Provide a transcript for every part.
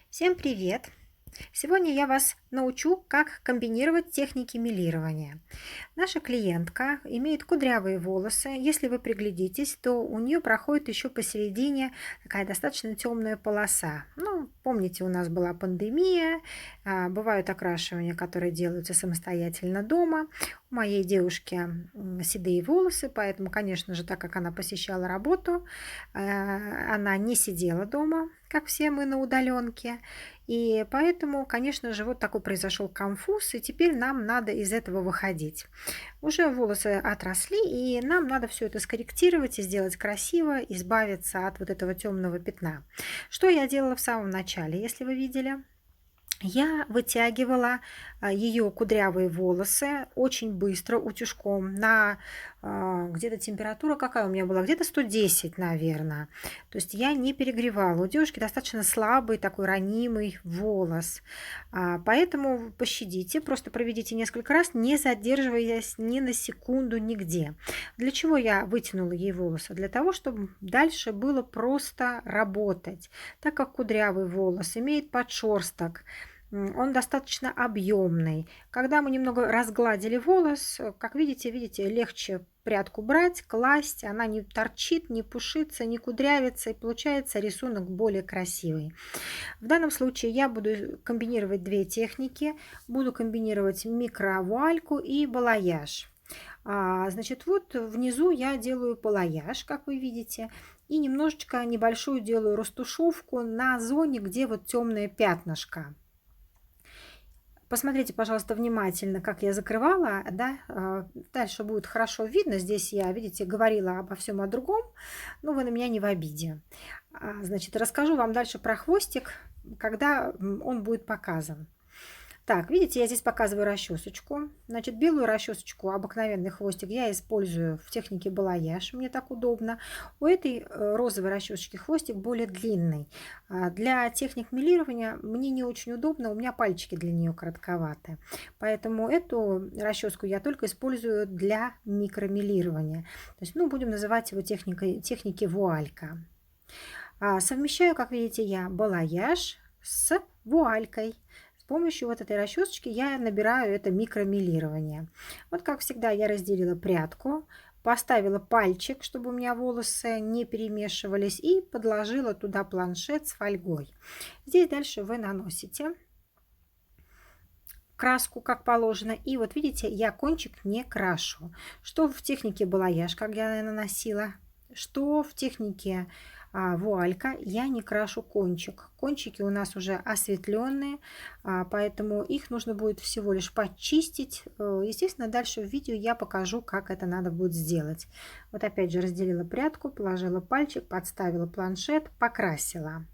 Всем привет! Сегодня я вас научу, как комбинировать техники мелирования. Наша клиентка имеет кудрявые волосы. Если вы приглядитесь, то у нее проходит еще посередине такая достаточно темная полоса. Ну, помните, у нас была пандемия, бывают окрашивания, которые делаются самостоятельно дома. У моей девушки седые волосы, поэтому, конечно же, так как она посещала работу, она не сидела дома, как все мы на удаленке. И поэтому, конечно же, вот такой произошел конфуз, и теперь нам надо из этого выходить. Уже волосы отросли, и нам надо все это скорректировать и сделать красиво, избавиться от вот этого темного пятна. Что я делала в самом начале, если вы видели? Я вытягивала ее кудрявые волосы очень быстро утюжком на где-то температура какая у меня была, где-то 110, наверное. То есть я не перегревала. У девушки достаточно слабый такой ранимый волос. Поэтому пощадите, просто проведите несколько раз, не задерживаясь ни на секунду нигде. Для чего я вытянула ей волосы? Для того, чтобы дальше было просто работать. Так как кудрявый волос имеет подшерсток, он достаточно объемный. Когда мы немного разгладили волос, как видите, легче прядку брать, класть, она не торчит, не пушится, не кудрявится, и получается рисунок более красивый. В данном случае я буду комбинировать две техники. Буду комбинировать микровуальку и балаяж. Значит, вот внизу я делаю балаяж, как вы видите, и немножечко небольшую делаю растушевку на зоне, где вот темное пятнышко. Посмотрите, пожалуйста, внимательно, как я закрывала, да, дальше будет хорошо видно. Здесь я, видите, говорила обо всем о другом, но вы на меня не в обиде. Значит, расскажу вам дальше про хвостик, когда он будет показан. Так, видите, я здесь показываю расчесочку. Значит, белую расчесочку, обыкновенный хвостик, я использую в технике балаяж, мне так удобно. У этой розовой расчесочки хвостик более длинный. Для техник мелирования мне не очень удобно, у меня пальчики для нее коротковаты. Поэтому эту расческу я только использую для микромелирования. То есть, ну, будем называть его техники вуалька. Совмещаю, как видите, я балаяж с вуалькой. С помощью вот этой расчесочки я набираю это микромелирование. Вот как всегда я разделила прядку, поставила пальчик, чтобы у меня волосы не перемешивались, и подложила туда планшет с фольгой. Здесь дальше вы наносите краску, как положено. И вот видите, я кончик не крашу. Что в технике балаяж, как я наносила, что в технике вуалька, я не крашу кончик. Кончики у нас уже осветленные, поэтому их нужно будет всего лишь почистить. Естественно, дальше в видео я покажу, как это надо будет сделать. Вот опять же разделила прядку, положила пальчик, подставила планшет, покрасила.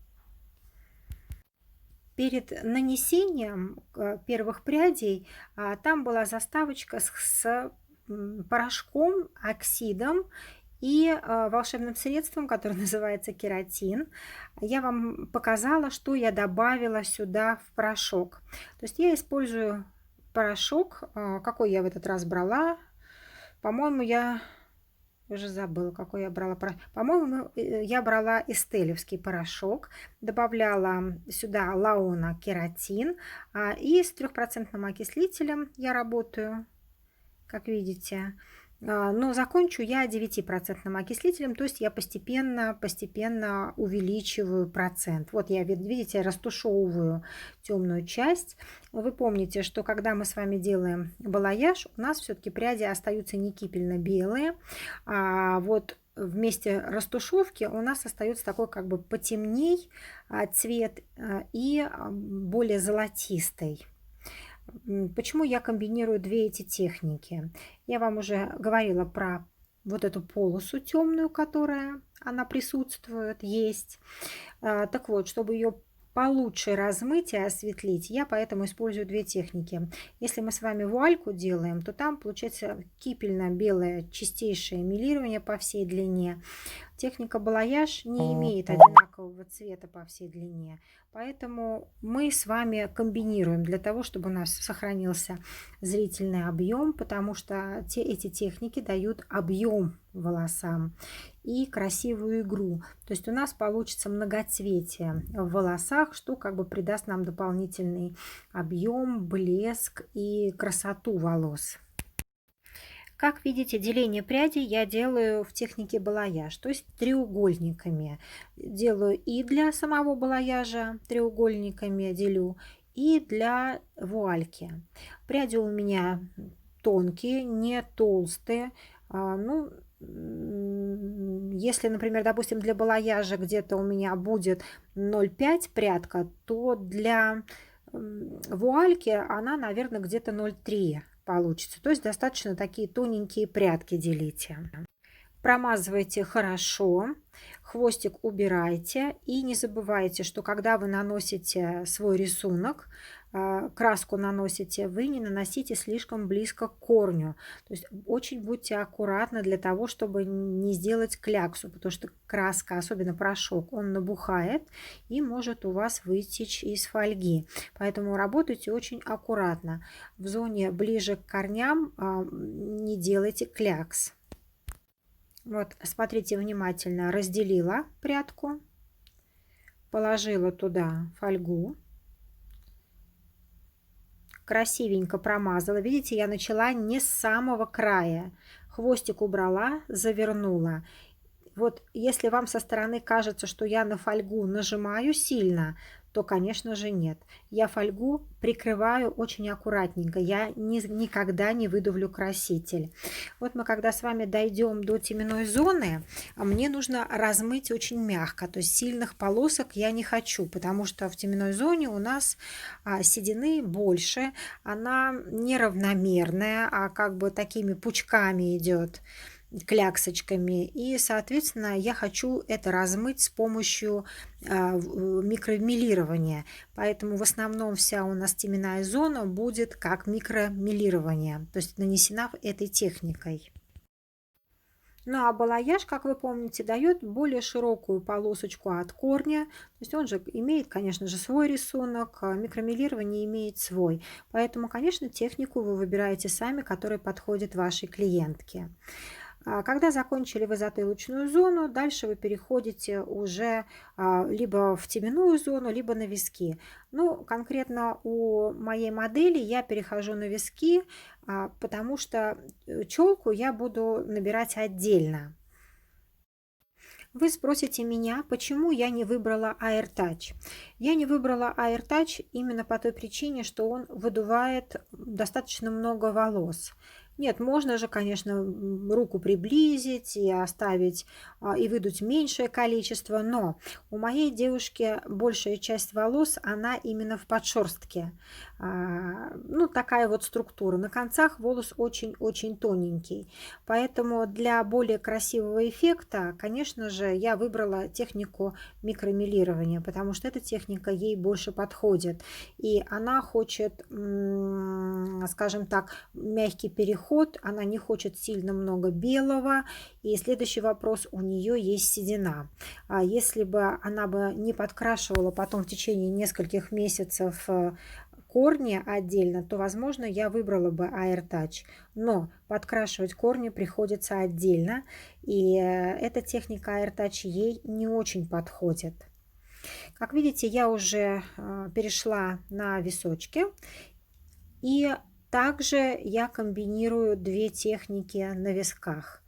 Перед нанесением первых прядей там была заставочка с порошком, оксидом и волшебным средством, которое называется кератин. Я вам показала, что я добавила сюда в порошок. То есть я использую порошок, какой я в этот раз брала. По-моему, я уже забыла, какой я брала. По-моему, я брала эстелевский порошок, добавляла сюда лаона кератин, и с 3% окислителем я работаю, как видите. Но закончу я 9% окислителем, то есть я постепенно увеличиваю процент. Вот я, видите, растушевываю темную часть. Вы помните, что когда мы с вами делаем балаяж, у нас все-таки пряди остаются не кипельно-белые, а вот вместе растушевки у нас остается такой как бы потемней цвет и более золотистый. Почему я комбинирую две эти техники? Я вам уже говорила про вот эту полосу темную, которая она присутствует, есть. Так вот, чтобы ее получше размыть и осветлить, я поэтому использую две техники. Если мы с вами вуальку делаем, то там получается кипельно-белое чистейшее мелирование по всей длине. техника балаяж не имеет одинакового цвета по всей длине. Поэтому мы с вами комбинируем для того, чтобы у нас сохранился зрительный объем, потому что эти техники дают объем волосам и красивую игру. То есть у нас получится многоцветие в волосах, что как бы придаст нам дополнительный объем, блеск и красоту волос. Как видите, деление прядей я делаю в технике балаяж, то есть треугольниками. Делаю и для самого балаяжа треугольниками делю, и для вуальки. Пряди у меня тонкие, не толстые. Ну, если, например, допустим, для балаяжа где-то у меня будет 0,5 прядка, то для вуальки она, наверное, где-то 0,3 получится. То есть достаточно такие тоненькие прядки делите. Промазывайте хорошо, хвостик убирайте и не забывайте, что когда вы наносите свой рисунок, краску наносите, вы не наносите слишком близко к корню. То есть очень будьте аккуратны для того, чтобы не сделать кляксу, потому что краска, особенно порошок, он набухает и может у вас вытечь из фольги. Поэтому работайте очень аккуратно. В зоне ближе к корням не делайте клякс. Вот, смотрите внимательно, разделила прядку, положила туда фольгу, красивенько промазала. Видите, я начала не с самого края. Хвостик убрала, завернула. Вот если вам со стороны кажется, что я на фольгу нажимаю сильно, то, конечно же, нет. Я фольгу прикрываю очень аккуратненько. Я никогда не выдавлю краситель. Вот мы когда с вами дойдем до теменной зоны, мне нужно размыть очень мягко. То есть сильных полосок я не хочу, потому что в теменной зоне у нас седины больше. Она неравномерная, а как бы такими пучками идет, кляксочками, и соответственно я хочу это размыть с помощью микромелирования, поэтому в основном вся у нас теменная зона будет как микромелирование, то есть нанесена этой техникой. Ну а балаяж, как вы помните, дает более широкую полосочку от корня. То есть он же имеет, конечно же, свой рисунок, микромелирование имеет свой. Поэтому, конечно, технику вы выбираете сами, которая подходит вашей клиентке. Когда закончили вы затылочную зону, дальше вы переходите уже либо в теменную зону, либо на виски. Ну, конкретно у моей модели я перехожу на виски, потому что челку я буду набирать отдельно. Вы спросите меня, почему я не выбрала AirTouch. Я не выбрала AirTouch именно по той причине, что он выдувает достаточно много волос. Нет, можно же, конечно, руку приблизить и оставить, и выдуть меньшее количество, но у моей девушки большая часть волос, она именно в подшерстке. Ну, такая вот структура. На концах волос очень-очень тоненький. Поэтому для более красивого эффекта, конечно же, я выбрала технику микромелирования, потому что эта техника ей больше подходит. И она хочет, скажем так, мягкий переход, она не хочет сильно много белого. И следующий вопрос, у нее есть седина. Если бы она бы не подкрашивала потом в течение нескольких месяцев корни отдельно, то, возможно, я выбрала бы AirTouch. Но подкрашивать корни приходится отдельно. И эта техника AirTouch ей не очень подходит. Как видите, я уже перешла на височки. И также я комбинирую две техники на висках.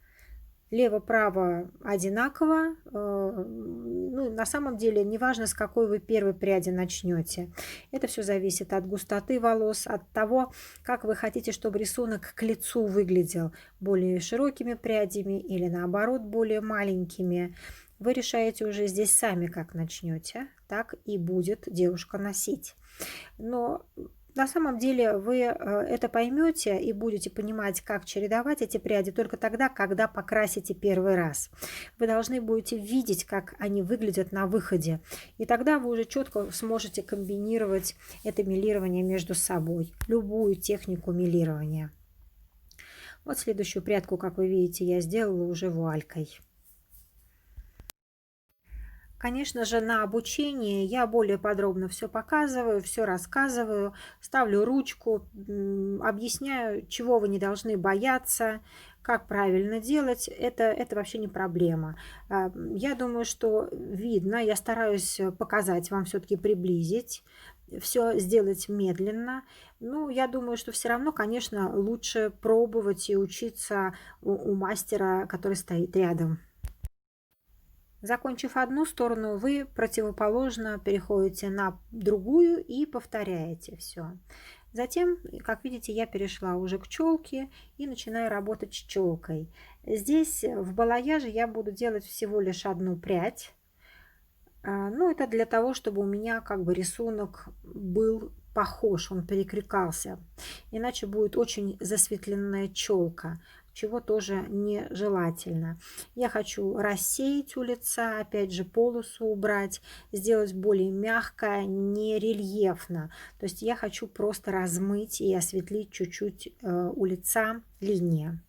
Лево-право одинаково. Ну, на самом деле, неважно, с какой вы первой пряди начнете. Это все зависит от густоты волос, от того, как вы хотите, чтобы рисунок к лицу выглядел. Более широкими прядями или наоборот более маленькими. Вы решаете уже здесь сами, как начнете, так и будет девушка носить. Но на самом деле вы это поймете и будете понимать, как чередовать эти пряди только тогда, когда покрасите первый раз. Вы должны будете видеть, как они выглядят на выходе. И тогда вы уже четко сможете комбинировать это мелирование между собой, любую технику мелирования. Вот следующую прядку, как вы видите, я сделала уже вуалькой. Конечно же, на обучении я более подробно все показываю, все рассказываю, ставлю ручку, объясняю, чего вы не должны бояться, как правильно делать. Это вообще не проблема. Я думаю, что видно, я стараюсь показать вам, все-таки приблизить, все сделать медленно. Ну, я думаю, что все равно, конечно, лучше пробовать и учиться у мастера, который стоит рядом. Закончив одну сторону, вы противоположно переходите на другую и повторяете все. Затем, как видите, я перешла уже к челке и начинаю работать с челкой. Здесь в балаяже я буду делать всего лишь одну прядь. Ну, это для того, чтобы у меня как бы рисунок был похож, он перекликался. Иначе будет очень засветленная челка, чего тоже нежелательно. Я хочу рассеять у лица, опять же полосу убрать, сделать более мягко, не рельефно. То есть я хочу просто размыть и осветлить чуть-чуть у лица линии.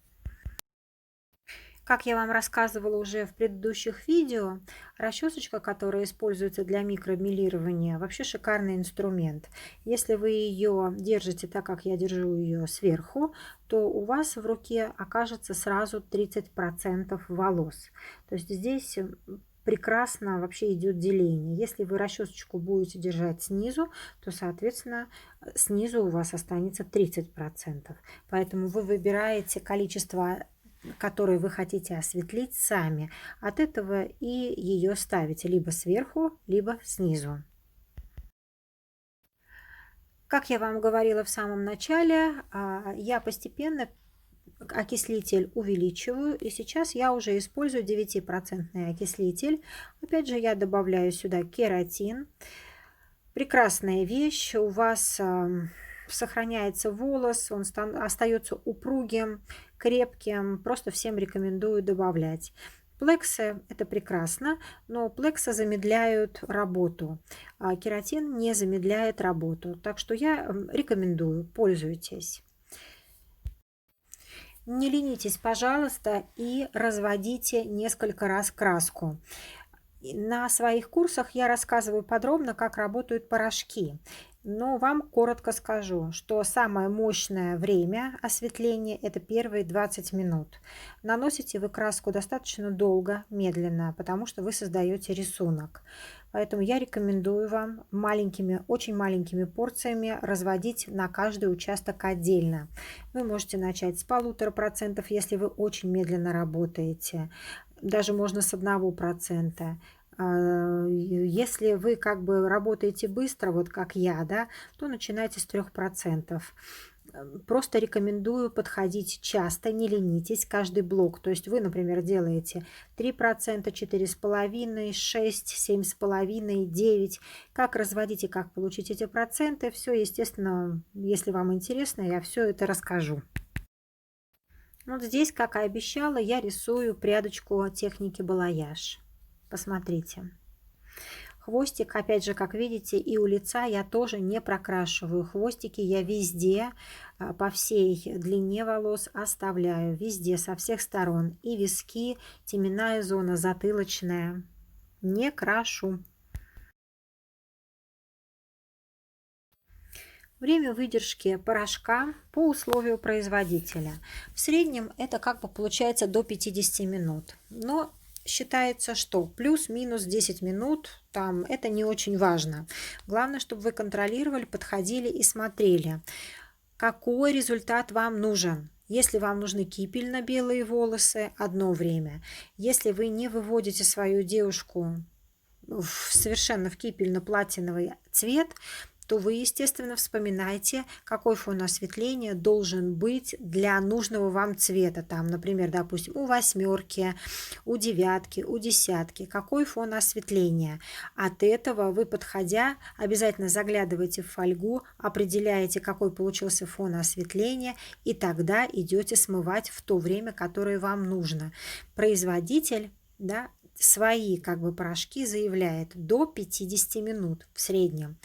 Как я вам рассказывала уже в предыдущих видео, расчесочка, которая используется для микромелирования, вообще шикарный инструмент. Если вы ее держите так, как я держу ее сверху, то у вас в руке окажется сразу 30% волос. То есть здесь прекрасно вообще идет деление. Если вы расчесочку будете держать снизу, то, соответственно, снизу у вас останется 30%. Поэтому вы выбираете количество, который вы хотите осветлить сами. От этого и ее ставите либо сверху, либо снизу. Как я вам говорила в самом начале, я постепенно окислитель увеличиваю, и сейчас я уже использую 9% окислитель. Опять же, я добавляю сюда кератин. Прекрасная вещь, у вас сохраняется волос, он остается упругим, крепким, просто всем рекомендую добавлять. Плексы – это прекрасно, но плексы замедляют работу, а кератин не замедляет работу, так что я рекомендую, пользуйтесь. Не ленитесь, пожалуйста, и разводите несколько раз краску. На своих курсах я рассказываю подробно, как работают порошки. Но вам коротко скажу, что самое мощное время осветления – это первые 20 минут. Наносите вы краску достаточно долго, медленно, потому что вы создаете рисунок. Поэтому я рекомендую вам маленькими, очень маленькими порциями разводить на каждый участок отдельно. Вы можете начать с 1,5%, если вы очень медленно работаете. Даже можно с 1%. Если вы как бы работаете быстро, вот как я, да, то начинайте с 3%. Просто рекомендую подходить часто, не ленитесь, каждый блок. То есть вы, например, делаете 3%, 4,5%, 6%, 7,5%, 9%. Как разводить и как получить эти проценты, все, естественно, если вам интересно, я все это расскажу. Вот здесь, как и обещала, я рисую прядочку техники балаяж. Посмотрите. Хвостик, опять же, как видите, и у лица я тоже не прокрашиваю. Хвостики я везде, по всей длине волос оставляю. Везде, со всех сторон. И виски, теменная зона, затылочная. Не крашу. Время выдержки порошка по условию производителя. В среднем это как бы получается до 50 минут. Но считается, что плюс-минус 10 минут, там это не очень важно. Главное, чтобы вы контролировали, подходили и смотрели, какой результат вам нужен. Если вам нужны кипельно-белые волосы, одно время. Если вы не выводите свою девушку совершенно в кипельно-платиновый цвет, то вы, естественно, вспоминайте, какой фон осветления должен быть для нужного вам цвета. Там, например, допустим, у 8, у 9, у 10. Какой фон осветления. От этого вы, подходя, обязательно заглядываете в фольгу, определяете, какой получился фон осветления, и тогда идете смывать в то время, которое вам нужно. Производитель, да, свои как бы порошки заявляет до 50 минут в среднем.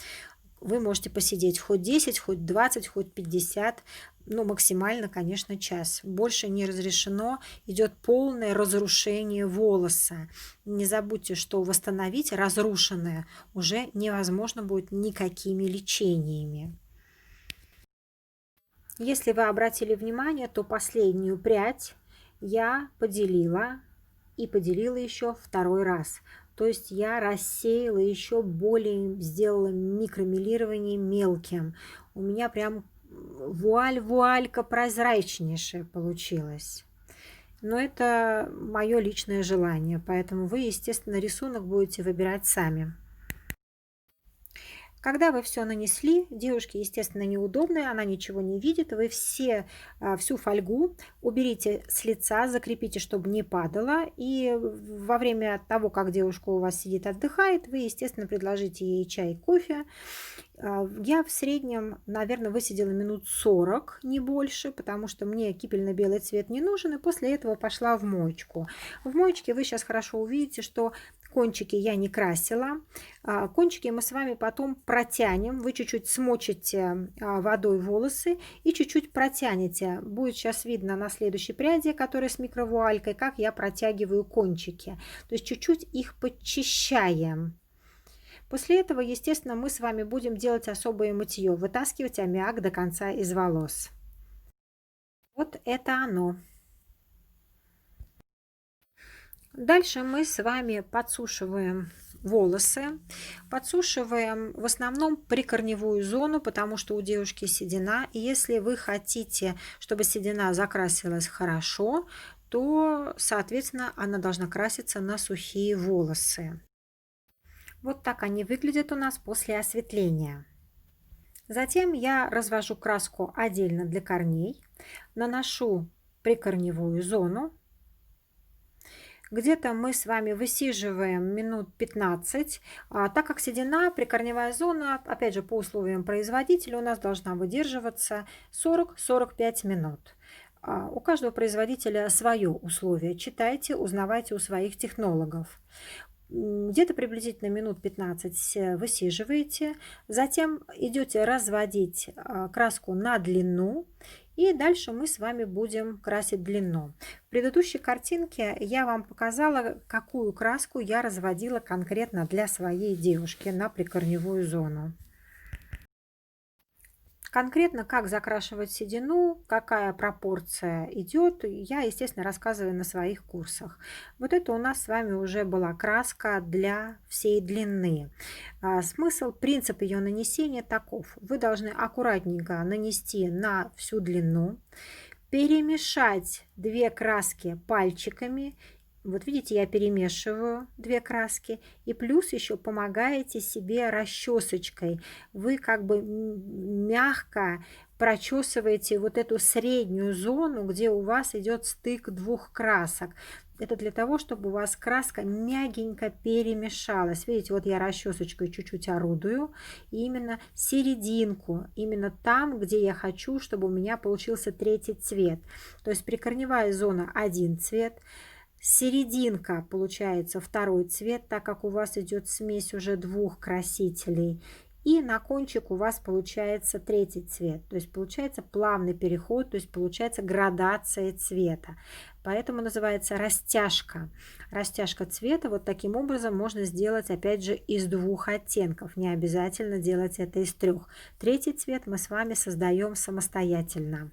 вы можете посидеть хоть 10, хоть 20, хоть 50, ну, максимально, конечно, час. Больше не разрешено, идет полное разрушение волоса. Не забудьте, что восстановить разрушенное уже невозможно будет никакими лечениями. Если вы обратили внимание, то последнюю прядь я поделила и поделила еще второй раз. То есть я рассеяла еще более, сделала микромелирование мелким. У меня прям вуалька прозрачнейшая получилась. Но это мое личное желание, поэтому вы, естественно, рисунок будете выбирать сами. Когда вы все нанесли, девушке, естественно, неудобно, она ничего не видит, вы всю фольгу уберите с лица, закрепите, чтобы не падало, и во время того, как девушка у вас сидит, отдыхает, вы, естественно, предложите ей чай, кофе. Я в среднем, наверное, высидела минут 40, не больше, потому что мне кипельно-белый цвет не нужен, и после этого пошла в моечку. В моечке вы сейчас хорошо увидите, что кончики я не красила. Кончики мы с вами потом протянем. Вы чуть-чуть смочите водой волосы и чуть-чуть протянете. Будет сейчас видно на следующей пряди, которая с микровуалькой, как я протягиваю кончики. То есть чуть-чуть их подчищаем. После этого, естественно, мы с вами будем делать особое мытье, вытаскивать аммиак до конца из волос. Вот это оно. Дальше мы с вами подсушиваем волосы. Подсушиваем в основном прикорневую зону, потому что у девушки седина. И если вы хотите, чтобы седина закрасилась хорошо, то, соответственно, она должна краситься на сухие волосы. Вот так они выглядят у нас после осветления. Затем я развожу краску отдельно для корней, наношу прикорневую зону. Где-то мы с вами высиживаем минут 15, так как седина, прикорневая зона, опять же по условиям производителя, у нас должна выдерживаться 40-45 минут. У каждого производителя свое условие. Читайте, узнавайте у своих технологов. Где-то приблизительно минут 15 высиживаете, затем идете разводить краску на длину, и дальше мы с вами будем красить длину. В предыдущей картинке я вам показала, какую краску я разводила конкретно для своей девушки на прикорневую зону. Конкретно, как закрашивать седину, какая пропорция идет, я, естественно, рассказываю на своих курсах. Вот это у нас с вами уже была краска для всей длины. Смысл, принцип ее нанесения таков. Вы должны аккуратненько нанести на всю длину, перемешать две краски пальчиками. Вот видите, я перемешиваю две краски, и плюс еще помогаете себе расчесочкой. Вы как бы мягко прочесываете вот эту среднюю зону, где у вас идет стык двух красок. Это для того, чтобы у вас краска мягенько перемешалась. Видите, вот я расчесочкой чуть-чуть орудую. И именно серединку, именно там, где я хочу, чтобы у меня получился третий цвет. То есть прикорневая зона один цвет. Серединка получается второй цвет, так как у вас идет смесь уже двух красителей. И на кончик у вас получается третий цвет. То есть получается плавный переход, то есть получается градация цвета. Поэтому называется растяжка. Растяжка цвета вот таким образом можно сделать опять же из двух оттенков. Не обязательно делать это из трех. Третий цвет мы с вами создаем самостоятельно.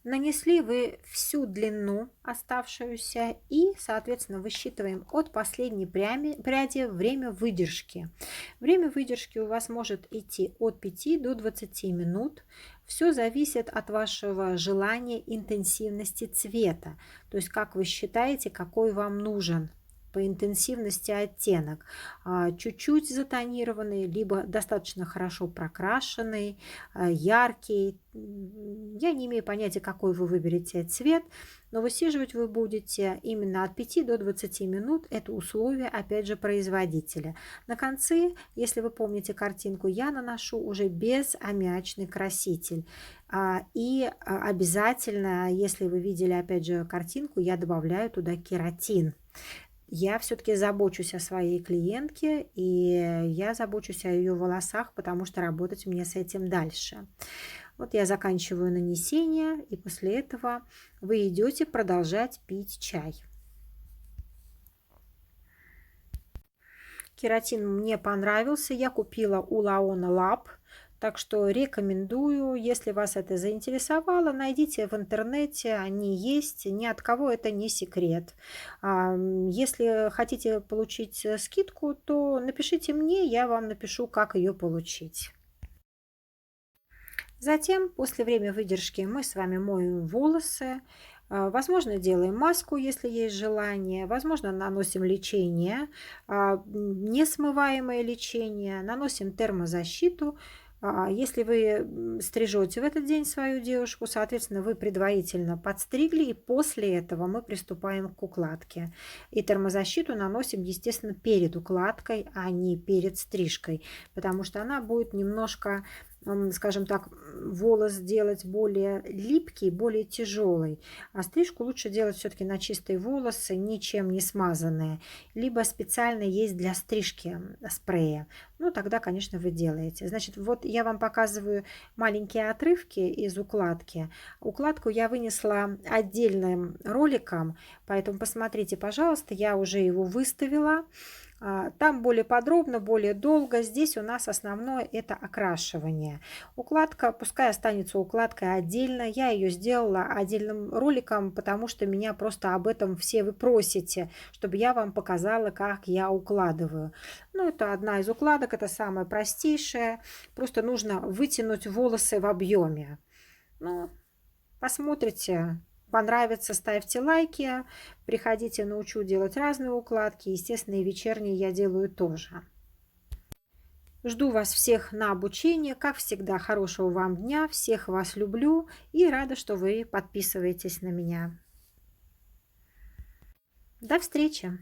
Нанесли вы всю длину оставшуюся и, соответственно, высчитываем от последней пряди время выдержки. Время выдержки у вас может идти от 5 до 20 минут. Все зависит от вашего желания, интенсивности цвета. То есть, как вы считаете, какой вам нужен по интенсивности оттенок. Чуть-чуть затонированный, либо достаточно хорошо прокрашенный, яркий. Я не имею понятия, какой вы выберете цвет, но высиживать вы будете именно от 5 до 20 минут. Это условие, опять же, производителя. На конце, если вы помните картинку, я наношу уже безаммиачный краситель. И обязательно, если вы видели, опять же, картинку, я добавляю туда кератин. Я все-таки забочусь о своей клиентке, и я забочусь о ее волосах, потому что работать мне с этим дальше. Вот я заканчиваю нанесение, и после этого вы идете продолжать пить чай. Кератин мне понравился. Я купила у Laona Lab. Так что рекомендую, если вас это заинтересовало, найдите в интернете, они есть, ни от кого это не секрет. Если хотите получить скидку, то напишите мне, я вам напишу, как ее получить. Затем, после времени выдержки, мы с вами моем волосы. Возможно, делаем маску, если есть желание. Возможно, наносим лечение, несмываемое лечение. Наносим термозащиту. Если вы стрижете в этот день свою девушку, соответственно, вы предварительно подстригли, и после этого мы приступаем к укладке. И термозащиту наносим, естественно, перед укладкой, а не перед стрижкой, потому что она будет немножко, скажем так, волос делать более липкий, более тяжелый. А стрижку лучше делать все-таки на чистые волосы, ничем не смазанные. Либо специально есть для стрижки спрея. Ну, тогда, конечно, вы делаете. Значит, вот я вам показываю маленькие отрывки из укладки. Укладку я вынесла отдельным роликом, поэтому посмотрите, пожалуйста, я уже его выставила. Там более подробно, более долго. Здесь у нас основное это окрашивание. Укладка, пускай останется укладкой отдельно. Я ее сделала отдельным роликом, потому что меня просто об этом все вы просите, чтобы я вам показала, как я укладываю. Ну, это одна из укладок, это самая простейшая. Просто нужно вытянуть волосы в объеме. Ну, посмотрите. Понравится, ставьте лайки, приходите, научу делать разные укладки, естественно, и вечерние я делаю тоже. Жду вас всех на обучение, как всегда, хорошего вам дня, всех вас люблю и рада, что вы подписываетесь на меня. До встречи!